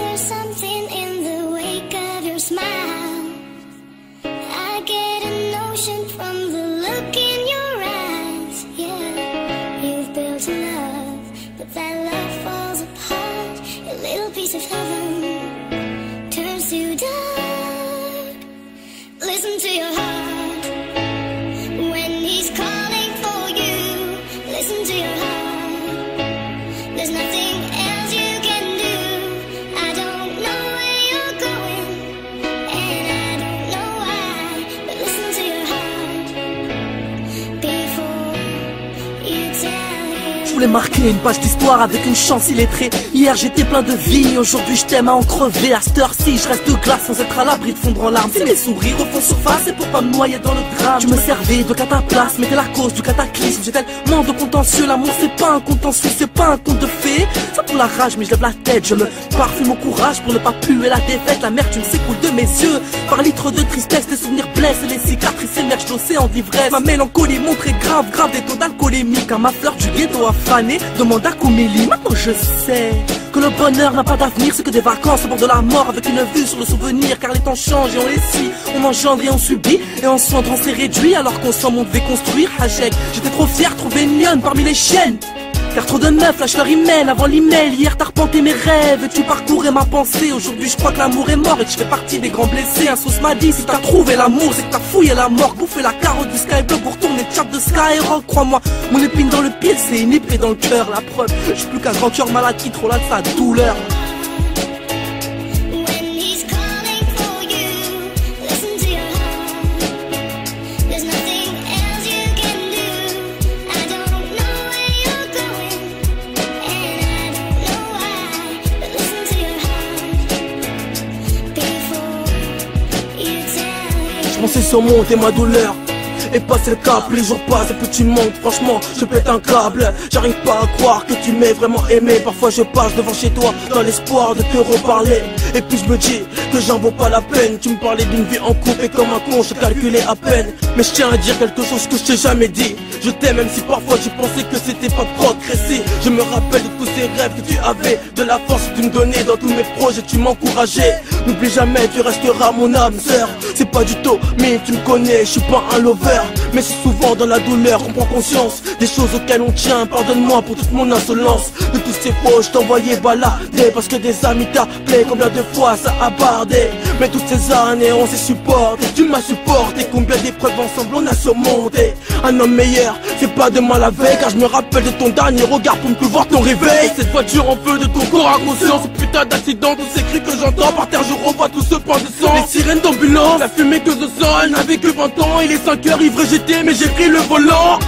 there's something in the wake of your smile. I get a notion from the look in your eyes. Yeah, you've built a love, but that love falls apart. A little piece of heaven turns to dark. Listen to your heart when he's calling for you. Listen to your heart. There's nothing else you can do. I don't know where you're going, and I don't know why, but listen to your heart before you tell him. Je voulais marquer une page d'histoire avec une chance illettrée. Hier j'étais plein de vie, aujourd'hui je t'aime à en crever. À cette heure-ci je reste de glace sans être à l'abri de fondre en larmes. Si mes sourires refont surface, c'est pour pas me noyer dans le drame. Tu me servais de cataplasme, mais t'es la cause du cataclysme. J'ai tellement de contentieux, l'amour c'est pas un contentieux, c'est pas un conte de fées. Ça pour la rage mais je lève la tête, je me parfume au courage pour ne pas puer la défaite. La amertume s'écoule de mes yeux, par litres de tristesse, les souvenirs blessent, les cicatrices émergent de l'océan d'ivresse. Ma mélancolie montrée grave, des taux d'alcoolémie. Quand ma fleur du ghetto affanée demande à Koumélie. Maintenant je sais que le bonheur n'a pas d'avenir, c'est que des vacances au bord de la mort avec une vue sur le souvenir. Car les temps changent et on les scie, on engendre et on subit, et en se on s'est réduit alors qu'on s'en on devait construire. Hajek, j'étais trop fier de trouver une lionne parmi les chiennes. Car trop de meufs lâchent leur email avant l'email. Hier t'as repenté mes rêves et tu parcourais ma pensée. Aujourd'hui je crois que l'amour est mort et que je fais partie des grands blessés. Un sauce m'a dit si t'as trouvé l'amour c'est que t'as fouillé la mort. Bouffé la carotte du skyblock pour retourner chat de Skyrock. Crois-moi, mon épine dans le pied c'est une épée dans le cœur. La preuve, je suis plus qu'un grand cœur malade qui trop là de sa douleur. Je pensais surmonter ma douleur et passer le cap, les jours passent et plus tu montes, franchement je pète un câble. J'arrive pas à croire que tu m'aies vraiment aimé. Parfois je passe devant chez toi dans l'espoir de te reparler, et puis je me dis que j'en vaux pas la peine. Tu me parlais d'une vie en couple et comme un con je calculais à peine. Mais je tiens à dire quelque chose que je t'ai jamais dit. Je t'aime même si parfois tu pensais que c'était pas progresser. Je me rappelle de tous ces rêves que tu avais, de la force que tu me donnais dans tous mes projets, tu m'encourageais. N'oublie jamais, tu resteras mon âme sœur. C'est pas du tout, mais tu me connais, je suis pas un lover. Mais c'est souvent dans la douleur qu'on prend conscience des choses auxquelles on tient. Pardonne-moi pour toute mon insolence. De tous ces faux, je t'envoyais balader parce que des amis t'appelaient. Combien de fois ça a bardé, mais toutes ces années on s'est supporté. Tu m'as supporté, combien d'épreuves ensemble on a surmonté. Un homme meilleur, c'est pas demain la veille, car je me rappelle de ton dernier regard pour ne plus voir ton réveil. Cette voiture en feu de ton corps inconscient, ce putain d'accident, tous ces cris que j'entends par terre, je revois tout ce point de sang. Les sirènes d'ambulance, la fumée que je sens, elle n'avait que 20 ans. Il est 5 heures, ivre j'étais, mais j'ai pris le volant.